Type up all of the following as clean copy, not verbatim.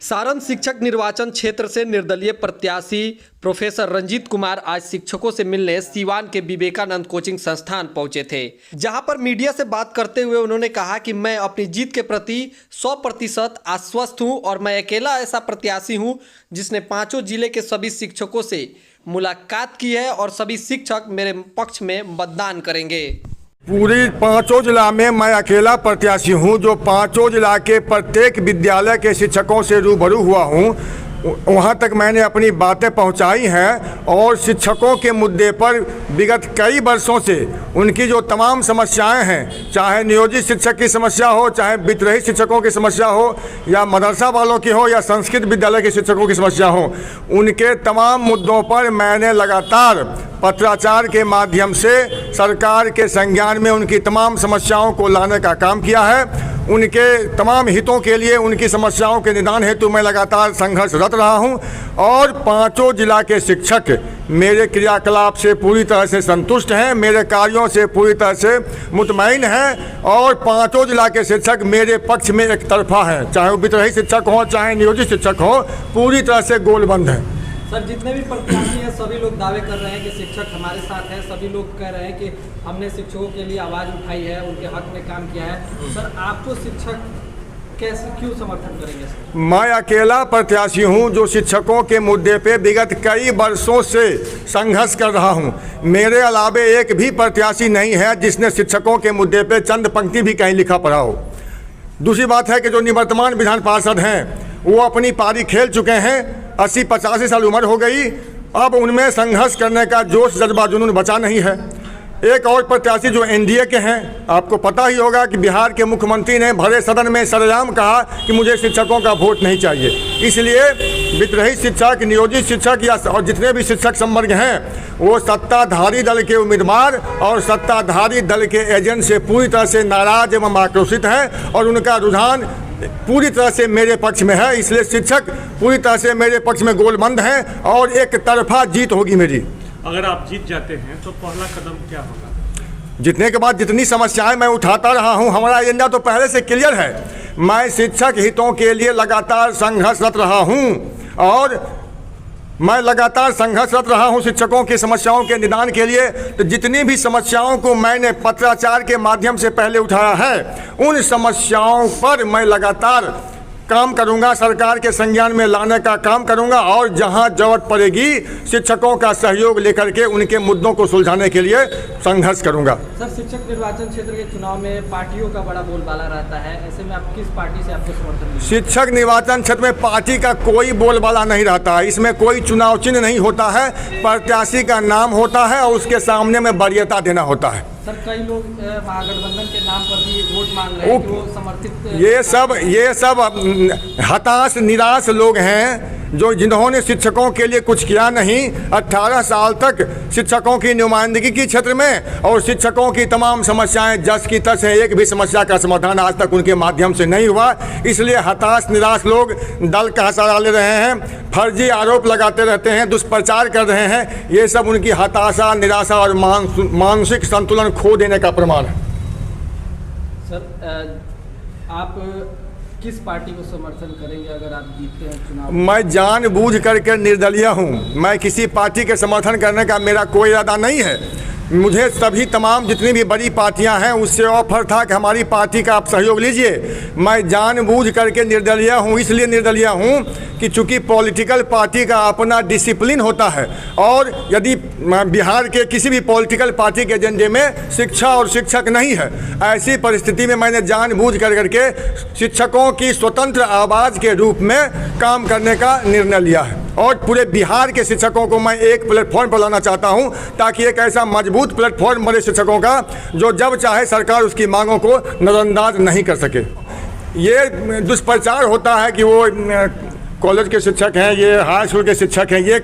सारण शिक्षक निर्वाचन क्षेत्र से निर्दलीय प्रत्याशी प्रोफेसर रंजीत कुमार आज शिक्षकों से मिलने सीवान के विवेकानंद कोचिंग संस्थान पहुंचे थे, जहां पर मीडिया से बात करते हुए उन्होंने कहा कि मैं अपनी जीत के प्रति 100% आश्वस्त हूं और मैं अकेला ऐसा प्रत्याशी हूं जिसने 5 जिले के सभी शिक्षकों से मुलाकात की है और सभी शिक्षक मेरे पक्ष में मतदान करेंगे। पूरी 5 जिला में मैं अकेला प्रत्याशी हूं जो 5 जिला के प्रत्येक विद्यालय के शिक्षकों से रूबरू हुआ हूं। वहां तक मैंने अपनी बातें पहुंचाई हैं और शिक्षकों के मुद्दे पर विगत कई वर्षों से उनकी जो तमाम समस्याएं हैं, चाहे नियोजित शिक्षक की समस्या हो, चाहे वित्तरहित शिक्षकों की समस्या हो, या मदरसा वालों की हो, या संस्कृत विद्यालय के शिक्षकों की समस्या हो, उनके तमाम मुद्दों पर मैंने लगातार पत्राचार के माध्यम से सरकार के संज्ञान में उनकी तमाम समस्याओं को लाने का काम किया है। उनके तमाम हितों के लिए, उनकी समस्याओं के निदान हेतु मैं लगातार संघर्षरत रहा हूं और 5 जिला के शिक्षक मेरे क्रियाकलाप से पूरी तरह से संतुष्ट हैं, मेरे कार्यों से पूरी तरह से मुतमईन हैं और 5 जिला के शिक्षक मेरे पक्ष में एक तरफा हैं, चाहे वो वित्तरहित शिक्षक हो, चाहे नियोजित शिक्षक हो, पूरी तरह से गोलबंद हैं। सर, जितने भी प्रत्याशी हैं सभी लोग दावे कर रहे हैं कि शिक्षक हमारे साथ हैं, सभी लोग कह रहे हैं कि हमने शिक्षकों के लिए आवाज़ उठाई है, उनके हक में काम किया है। सर, आपको शिक्षक कैसे क्यों समर्थन करेंगे? सर, मैं अकेला प्रत्याशी हूं जो शिक्षकों के मुद्दे पे विगत कई वर्षों से संघर्ष कर रहा हूं। मेरे अलावे एक भी प्रत्याशी नहीं है जिसने शिक्षकों के मुद्दे पे चंद पंक्ति भी कहीं लिखा पढ़ा हो। दूसरी बात है कि जो निवर्तमान विधान पार्षद हैं वो अपनी पारी खेल चुके हैं, 80-85 साल उम्र हो गई, अब उनमें संघर्ष करने का जोश जज्बा जुनून बचा नहीं है। एक और प्रत्याशी जो एनडीए के हैं, आपको पता ही होगा कि बिहार के मुख्यमंत्री ने भरे सदन में सरेआम कहा कि मुझे शिक्षकों का वोट नहीं चाहिए। इसलिए वित्तरहित शिक्षक, नियोजित शिक्षक या और जितने भी शिक्षक संवर्ग हैं वो सत्ताधारी दल के उम्मीदवार और सत्ताधारी दल के एजेंट से पूरी तरह से नाराज एवं आक्रोशित हैं और उनका रुझान पूरी तरह से मेरे पक्ष में है। इसलिए शिक्षक पूरी तरह से मेरे पक्ष में गोलबंद हैं और एक तरफा जीत होगी मेरी। अगर आप जीत जाते हैं तो पहला कदम क्या होगा? जीतने के बाद जितनी समस्याएं मैं उठाता रहा हूं, हमारा एजेंडा तो पहले से क्लियर है। मैं शिक्षक हितों के लिए लगातार संघर्षरत रहा हूं और मैं लगातार संघर्षरत रहा हूं शिक्षकों की समस्याओं के निदान के लिए। तो जितनी भी समस्याओं को मैंने पत्राचार के माध्यम से पहले उठाया है, उन समस्याओं पर मैं लगातार काम करूंगा, सरकार के संज्ञान में लाने का काम करूंगा और जहां जरूरत पड़ेगी शिक्षकों का सहयोग लेकर के उनके मुद्दों को सुलझाने के लिए संघर्ष करूंगा। सर, शिक्षक निर्वाचन क्षेत्र के चुनाव में पार्टियों का बड़ा बोलबाला रहता है, ऐसे में आप किस पार्टी से आपको समर्थन मिलेगा? शिक्षक निर्वाचन क्षेत्र में पार्टी का कोई बोलबाला नहीं रहता है, इसमें कोई चुनाव चिन्ह नहीं होता है, प्रत्याशी का नाम होता है और उसके सामने में वरीयता देना होता है। सर, कई लोग महागठबंधन के नाम पर भी वोट मांग रहे हैं कि वो समर्थित। ये सब हताश निराश लोग हैं जो जिन्होंने शिक्षकों के लिए कुछ किया नहीं। 18 साल तक शिक्षकों की नुमाइंदगी की क्षेत्र में और शिक्षकों की तमाम समस्याएं जस की तस है, एक भी समस्या का समाधान आज तक उनके माध्यम से नहीं हुआ। इसलिए हताश निराश लोग दल का सहारा ले रहे हैं, फर्जी आरोप लगाते रहते हैं, दुष्प्रचार कर रहे हैं। ये सब उनकी हताशा, निराशा और मानसिक संतुलन खो देने का प्रमाण है। सर, आप किस पार्टी को समर्थन करेंगे अगर आप जीतते हैं चुनाव? मैं जानबूझ करके निर्दलीय हूं, मैं किसी पार्टी के समर्थन करने का मेरा कोई इरादा नहीं है। मुझे सभी तमाम जितनी भी बड़ी पार्टियां हैं उससे ऑफर था कि हमारी पार्टी का आप सहयोग लीजिए। मैं जानबूझ करके निर्दलीय हूं, इसलिए निर्दलीय हूं कि चूंकि पॉलिटिकल पार्टी का अपना डिसिप्लिन होता है और यदि बिहार के किसी भी पॉलिटिकल पार्टी के एजेंडे में शिक्षा और शिक्षक नहीं है, ऐसी परिस्थिति में मैंने जानबूझ करके शिक्षकों की स्वतंत्र आवाज़ के रूप में काम करने का निर्णय लिया है और पूरे बिहार के शिक्षकों को मैं एक प्लेटफॉर्म पर लाना चाहता हूं ताकि एक ऐसा मजबूत प्लेटफॉर्म बने शिक्षकों का जो जब चाहे सरकार उसकी मांगों को नज़रअंदाज नहीं कर सके। ये दुष्प्रचार होता है कि वो कॉलेज के शिक्षक हैं, ये हाई स्कूल के शिक्षक हैं। ये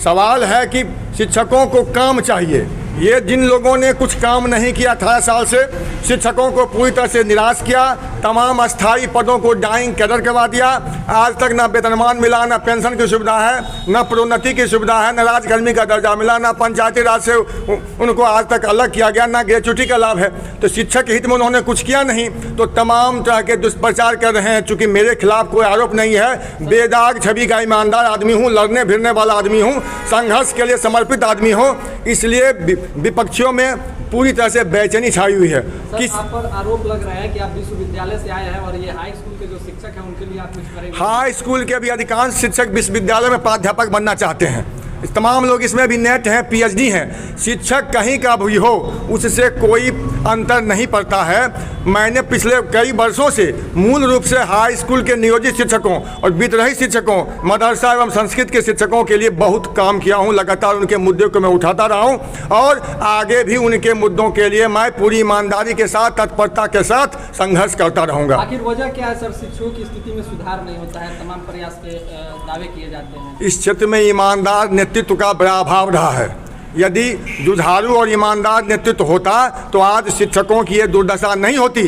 सवाल है कि शिक्षकों को काम चाहिए, ये जिन लोगों ने कुछ काम नहीं किया 18 साल से, शिक्षकों को पूरी तरह से निराश किया, तमाम अस्थायी पदों को डाइंग कैडर करवा दिया। आज तक ना वेतनमान मिला, ना पेंशन की सुविधा है, ना प्रोन्नति की सुविधा है, ना राजकर्मी का दर्जा मिला, ना पंचायती राज से उनको आज तक अलग किया गया, ना ग्रेच्युटी का लाभ है। तो शिक्षक के हित में उन्होंने कुछ किया नहीं, तो तमाम तरह के दुष्प्रचार कर रहे हैं। चूँकि मेरे खिलाफ कोई आरोप नहीं है, बेदाग छवि का ईमानदार आदमी हूँ, लड़ने भिड़ने वाला आदमी हूँ, संघर्ष के लिए समर्पित आदमी हूँ, इसलिए विपक्षियों में पूरी तरह से बेचैनी छाई हुई है। सर, आप पर आरोप लग रहा है कि आप विश्वविद्यालय से आए हैं और ये हाई स्कूल के जो शिक्षक हैं उनके लिए आप कुछ करेंगे? हाई स्कूल के भी अधिकांश शिक्षक विश्वविद्यालय में प्राध्यापक बनना चाहते हैं। तमाम लोग इसमें भी नेट हैं, पीएचडी हैं। शिक्षक कहीं का भी हो, उससे कोई अंतर नहीं पड़ता है। मैंने पिछले कई वर्षों से मूल रूप से हाई स्कूल के नियोजित शिक्षकों और विद्रोही शिक्षकों, मदरसा एवं संस्कृत के शिक्षकों के लिए बहुत काम किया हूं। लगातार उनके मुद्दों को मैं उठाता रहा हूं और आगे भी उनके मुद्दों के लिए मैं पूरी ईमानदारी के साथ, तत्परता के साथ संघर्ष करता रहूँगा। आखिर वजह क्या है सर, शिक्षकों की स्थिति में सुधार नहीं होता है? तमाम प्रयास के दावे किए जाते हैं। इस क्षेत्र में ईमानदार नेतृत्व का बड़ा अभाव रहा है। यदि जुझारू और ईमानदार नेतृत्व होता तो आज शिक्षकों की ये दुर्दशा नहीं होती।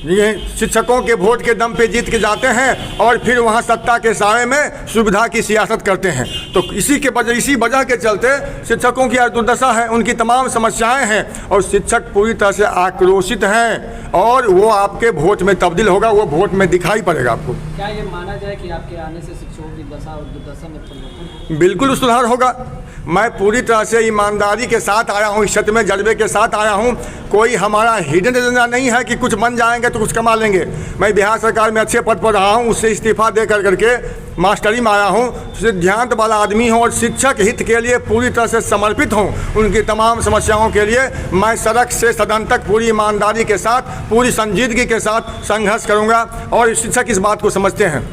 ये शिक्षकों के वोट के दम पे जीत के जाते हैं और फिर वहाँ सत्ता के साए में सुविधा की सियासत करते हैं। तो इसी वजह के चलते शिक्षकों की आज दुर्दशा है, उनकी तमाम समस्याएं हैं और शिक्षक पूरी तरह से आक्रोशित हैं और वो आपके वोट में तब्दील होगा, वो वोट में दिखाई पड़ेगा आपको। क्या ये माना जाए कि आपके आने से शिक्षकों की दशा और दुर्दशा में परिवर्तन? बिल्कुल सुधार होगा। मैं पूरी तरह से ईमानदारी के साथ आया हूँ, इस क्षेत्र में जज्बे के साथ आया हूँ। कोई हमारा हिडन एजेंडा नहीं है कि कुछ बन जाएंगे तो कुछ कमा लेंगे। मैं बिहार सरकार में अच्छे पद पर रहा हूँ, उससे इस्तीफा दे करके मास्टरी में आया हूँ। सिद्धांत वाला आदमी हूँ और शिक्षक हित के लिए पूरी तरह से समर्पित हूँ। उनकी तमाम समस्याओं के लिए मैं सड़क से सदन तक पूरी ईमानदारी के साथ, पूरी संजीदगी के साथ संघर्ष करूँगा और शिक्षक इस बात को समझते हैं।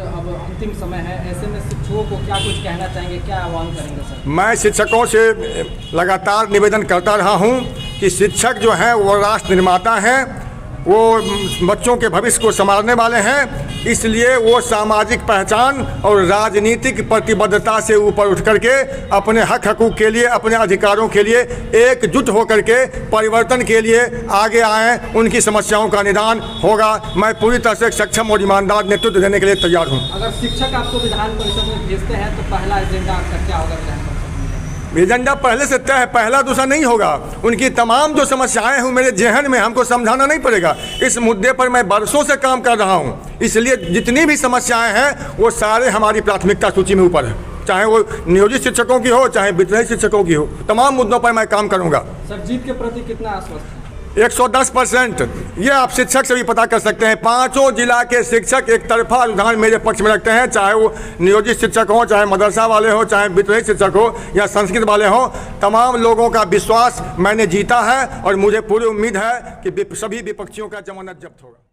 अब अंतिम समय है, ऐसे में शिक्षकों को क्या कुछ कहना चाहेंगे, क्या आह्वान करेंगे सर? मैं शिक्षकों से लगातार निवेदन करता रहा हूं कि शिक्षक जो हैं वो राष्ट्र निर्माता हैं, वो बच्चों के भविष्य को संवारने वाले हैं। इसलिए वो सामाजिक पहचान और राजनीतिक प्रतिबद्धता से ऊपर उठ करके अपने हक हकूक़ के लिए, अपने अधिकारों के लिए एकजुट होकर के परिवर्तन के लिए आगे आएँ। उनकी समस्याओं का निदान होगा। मैं पूरी तरह से सक्षम और ईमानदार नेतृत्व देने के लिए तैयार हूँ। अगर शिक्षक आपको विधान परिषद में भेजते हैं तो पहला एजेंडा आपका क्या होगा विधान परिषद में? एजेंडा पहले से तय है, पहला दूसरा नहीं होगा। उनकी तमाम जो समस्याएं हैं मेरे जहन में, हमको समझाना नहीं पड़ेगा। इस मुद्दे पर मैं बरसों से काम कर रहा हूं, इसलिए जितनी भी समस्याएं हैं वो सारे हमारी प्राथमिकता सूची में ऊपर है। चाहे वो नियोजित शिक्षकों की हो, चाहे विद्रोही शिक्षकों की हो, तमाम मुद्दों पर मैं काम करूंगा। सर, जीत के प्रति कितना आश्वस्त है? 110%। ये आप शिक्षक से भी पता कर सकते हैं। पांचों जिला के शिक्षक एक तरफा रुझान मेरे पक्ष में रखते हैं, चाहे वो नियोजित शिक्षक हो, चाहे मदरसा वाले हो, चाहे विद्रोही शिक्षक हो या संस्कृत वाले हो। तमाम लोगों का विश्वास मैंने जीता है और मुझे पूरी उम्मीद है कि सभी विपक्षियों का जमानत जब्त होगा।